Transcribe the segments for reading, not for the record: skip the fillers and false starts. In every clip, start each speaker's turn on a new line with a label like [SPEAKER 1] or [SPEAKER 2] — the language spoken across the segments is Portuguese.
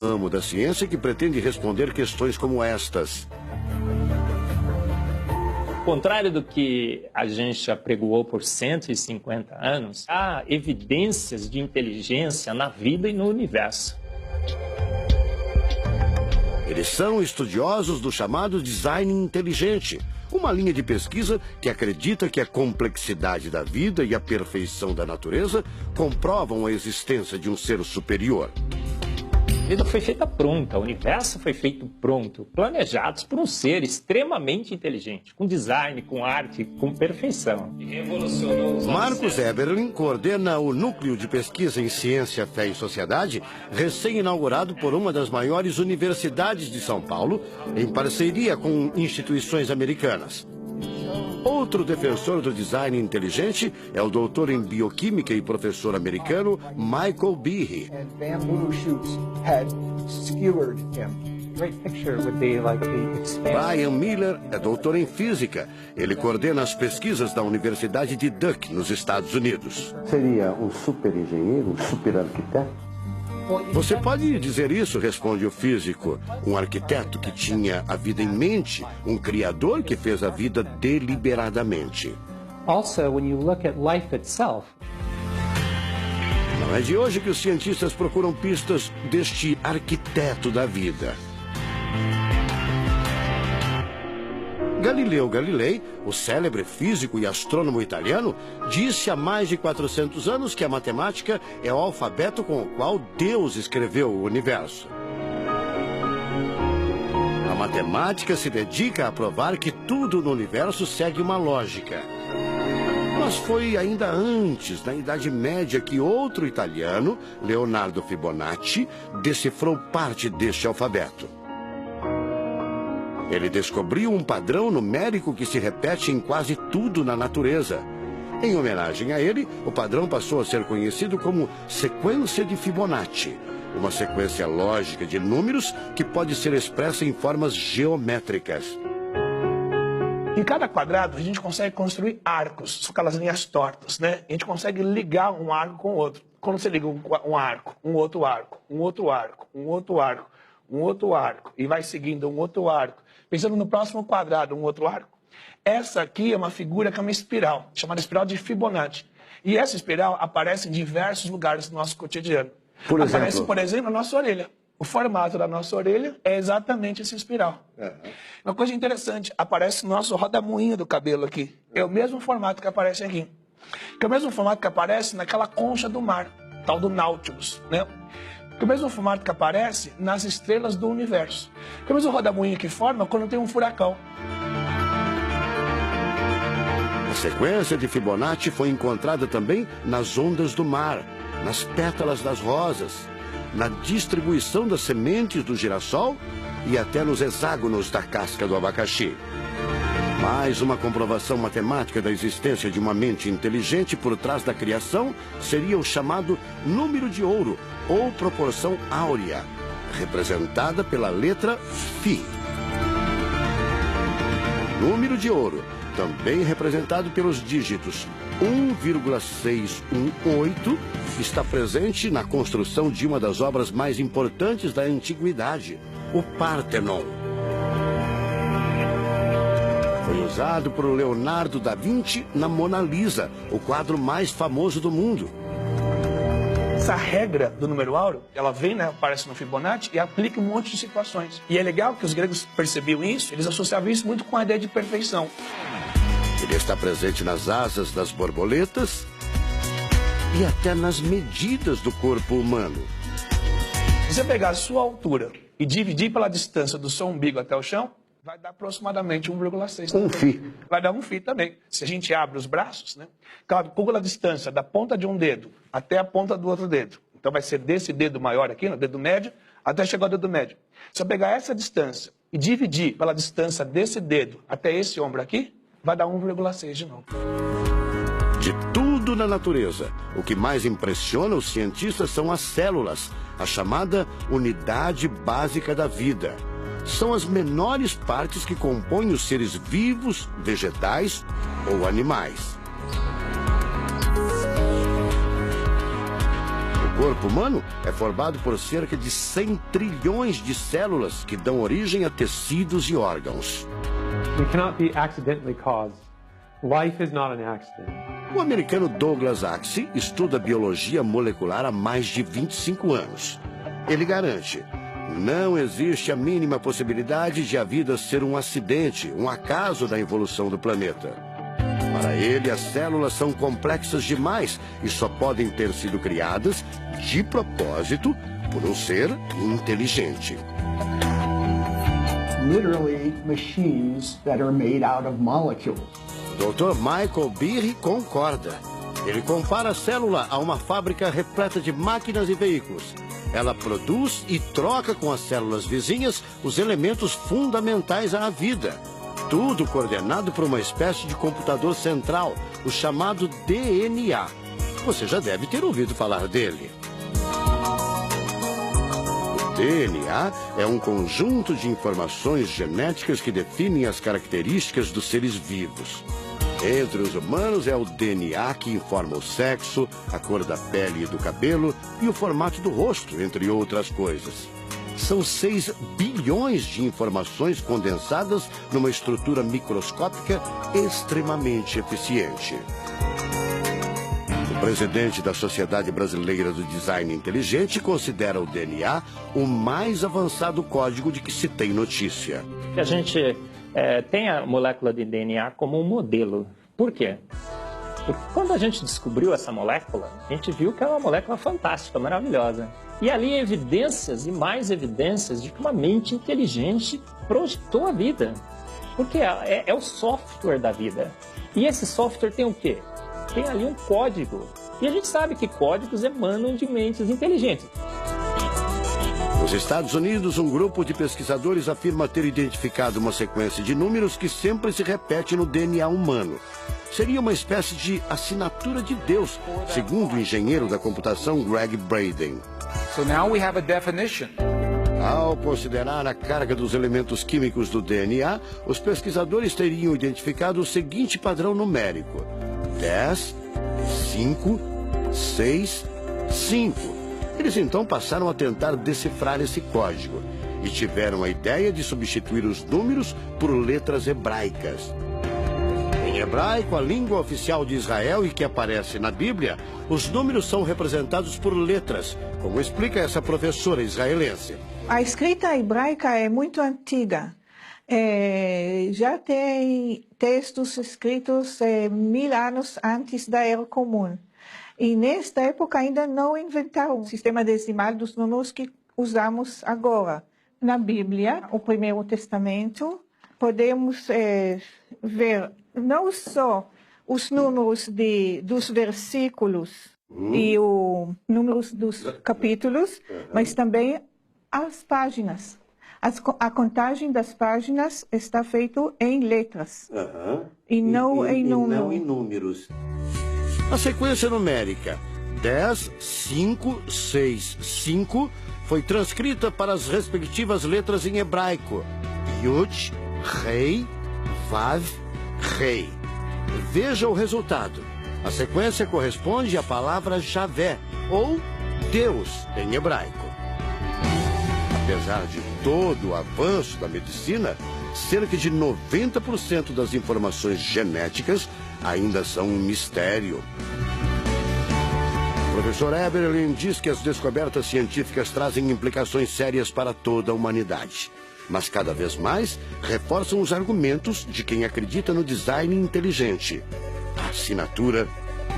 [SPEAKER 1] ramo da ciência que pretende responder questões como estas.
[SPEAKER 2] Ao contrário do que a gente apregoou por 150 anos, há evidências de inteligência na vida e no universo.
[SPEAKER 1] Eles são estudiosos do chamado design inteligente, uma linha de pesquisa que acredita que a complexidade da vida e a perfeição da natureza comprovam a existência de um ser superior.
[SPEAKER 2] A vida foi feita pronta, o universo foi feito pronto, planejados por um ser extremamente inteligente, com design, com arte, com perfeição.
[SPEAKER 1] Marcos Eberlin coordena o Núcleo de Pesquisa em Ciência, Fé e Sociedade, recém-inaugurado por uma das maiores universidades de São Paulo, em parceria com instituições americanas. Outro defensor do design inteligente é o doutor em bioquímica e professor americano Michael Behe. Brian Miller é doutor em física. Ele coordena as pesquisas da Universidade de Duke, nos Estados Unidos.
[SPEAKER 3] Seria um super engenheiro, um super arquiteto?
[SPEAKER 1] Você pode dizer isso, responde o físico. Um arquiteto que tinha a vida em mente, um criador que fez a vida deliberadamente.
[SPEAKER 4] Also, when you look at life itself,
[SPEAKER 1] não é de hoje que os cientistas procuram pistas deste arquiteto da vida. Galileu Galilei, o célebre físico e astrônomo italiano, disse há mais de 400 anos que a matemática é o alfabeto com o qual Deus escreveu o universo. A matemática se dedica a provar que tudo no universo segue uma lógica. Mas foi ainda antes, na Idade Média, que outro italiano, Leonardo Fibonacci, decifrou parte deste alfabeto. Ele descobriu um padrão numérico que se repete em quase tudo na natureza. Em homenagem a ele, o padrão passou a ser conhecido como sequência de Fibonacci, uma sequência lógica de números que pode ser expressa em formas geométricas.
[SPEAKER 5] Em cada quadrado, a gente consegue construir arcos, são aquelas linhas tortas, né? A gente consegue ligar um arco com o outro. Quando você liga um arco, um outro arco, um outro arco, um outro arco, um outro arco, e vai seguindo um outro arco, pensando no próximo quadrado, um outro arco. Essa aqui é uma figura que é uma espiral, chamada espiral de Fibonacci. E essa espiral aparece em diversos lugares do nosso cotidiano. Aparece, por exemplo, na nossa orelha. O formato da nossa orelha é exatamente essa espiral. Uma coisa interessante, aparece no nosso rodamuinho do cabelo aqui. É o mesmo formato que aparece aqui. Que é o mesmo formato que aparece naquela concha do mar, tal do Nautilus, né? Que é o mesmo formato que aparece nas estrelas do universo. Que é o mesmo rodamuinho que forma quando tem um furacão.
[SPEAKER 1] A sequência de Fibonacci foi encontrada também nas ondas do mar, nas pétalas das rosas, na distribuição das sementes do girassol e até nos hexágonos da casca do abacaxi. Mais uma comprovação matemática da existência de uma mente inteligente por trás da criação seria o chamado número de ouro, ou proporção áurea, representada pela letra Φ. Número de ouro, também representado pelos dígitos 1,618, está presente na construção de uma das obras mais importantes da antiguidade, o Partenon. Foi usado por Leonardo da Vinci na Mona Lisa, o quadro mais famoso do mundo.
[SPEAKER 5] Essa regra do número áureo, ela vem, né, aparece no Fibonacci e aplica em um monte de situações. E é legal que os gregos percebiam isso, eles associavam isso muito com a ideia de perfeição.
[SPEAKER 1] Ele está presente nas asas das borboletas e até nas medidas do corpo humano.
[SPEAKER 5] Se você pegar a sua altura e dividir pela distância do seu umbigo até o chão, vai dar aproximadamente 1,6.
[SPEAKER 3] Um φ.
[SPEAKER 5] Vai dar um φ também. Se a gente abre os braços, né? Calcula a distância da ponta de um dedo até a ponta do outro dedo. Então vai ser desse dedo maior aqui, no dedo médio, até chegar ao dedo médio. Se eu pegar essa distância e dividir pela distância desse dedo até esse ombro aqui, vai dar 1,6 de novo.
[SPEAKER 1] De tudo na natureza, o que mais impressiona os cientistas são as células, a chamada unidade básica da vida. São as menores partes que compõem os seres vivos, vegetais ou animais. O corpo humano é formado por cerca de 100 trilhões de células que dão origem a tecidos e órgãos.
[SPEAKER 4] We cannot be accidentally caused. Life is not an accident.
[SPEAKER 1] O americano Douglas Axie estuda biologia molecular há mais de 25 anos. Ele garante: não existe a mínima possibilidade de a vida ser um acidente, um acaso da evolução do planeta. Para ele, as células são complexas demais e só podem ter sido criadas, de propósito, por um ser inteligente.
[SPEAKER 6] Literally machines that are made out of molecules.
[SPEAKER 1] Dr. Michael Behe concorda. Ele compara a célula a uma fábrica repleta de máquinas e veículos. Ela produz e troca com as células vizinhas os elementos fundamentais à vida. Tudo coordenado por uma espécie de computador central, o chamado DNA. Você já deve ter ouvido falar dele. O DNA é um conjunto de informações genéticas que definem as características dos seres vivos. Entre os humanos é o DNA que informa o sexo, a cor da pele e do cabelo e o formato do rosto, entre outras coisas. São 6 bilhões de informações condensadas numa estrutura microscópica extremamente eficiente. O presidente da Sociedade Brasileira do Design Inteligente considera o DNA o mais avançado código de que se tem notícia.
[SPEAKER 2] A gente tem a molécula de DNA como um modelo. Por quê? Porque quando a gente descobriu essa molécula, a gente viu que é uma molécula fantástica, maravilhosa. E ali evidências e mais evidências de que uma mente inteligente projetou a vida. Porque é o software da vida. E esse software tem o quê? Tem ali um código. E a gente sabe que códigos emanam de mentes inteligentes.
[SPEAKER 1] Nos Estados Unidos, um grupo de pesquisadores afirma ter identificado uma sequência de números que sempre se repete no DNA humano. Seria uma espécie de assinatura de Deus, segundo o engenheiro da computação Greg Braden.
[SPEAKER 7] So now we have a definition.
[SPEAKER 1] Ao considerar a carga dos elementos químicos do DNA, os pesquisadores teriam identificado o seguinte padrão numérico: 10, 5, 6, 5. Eles então passaram a tentar decifrar esse código e tiveram a ideia de substituir os números por letras hebraicas. Em hebraico, a língua oficial de Israel e que aparece na Bíblia, os números são representados por letras, como explica essa professora israelense.
[SPEAKER 8] A escrita hebraica é muito antiga. Já tem textos escritos 1000 anos antes da Era Comum. E nesta época ainda não inventaram o sistema decimal dos números que usamos agora. Na Bíblia, o Primeiro Testamento, podemos ver não só os números dos versículos e os números dos capítulos, mas também as páginas. A contagem das páginas está feita em letras e não em números.
[SPEAKER 1] A sequência numérica 10, 5, 6, 5 foi transcrita para as respectivas letras em hebraico: Yud, Rei, Vav, Rei. Veja o resultado. A sequência corresponde à palavra Javé, ou Deus, em hebraico. Apesar de todo o avanço da medicina, cerca de 90% das informações genéticas ainda são um mistério. O professor Eberlin diz que as descobertas científicas trazem implicações sérias para toda a humanidade, mas cada vez mais reforçam os argumentos de quem acredita no design inteligente, a assinatura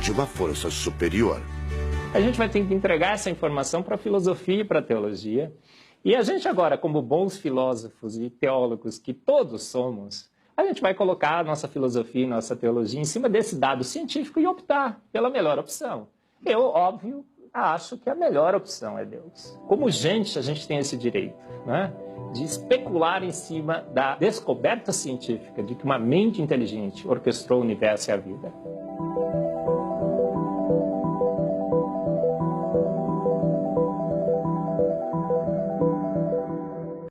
[SPEAKER 1] de uma força superior.
[SPEAKER 2] A gente vai ter que entregar essa informação para a filosofia e para a teologia. E a gente agora, como bons filósofos e teólogos que todos somos, a gente vai colocar a nossa filosofia e nossa teologia em cima desse dado científico e optar pela melhor opção. Eu, óbvio, acho que a melhor opção é Deus. Como gente, a gente tem esse direito, né, de especular em cima da descoberta científica de que uma mente inteligente orquestrou o universo e a vida.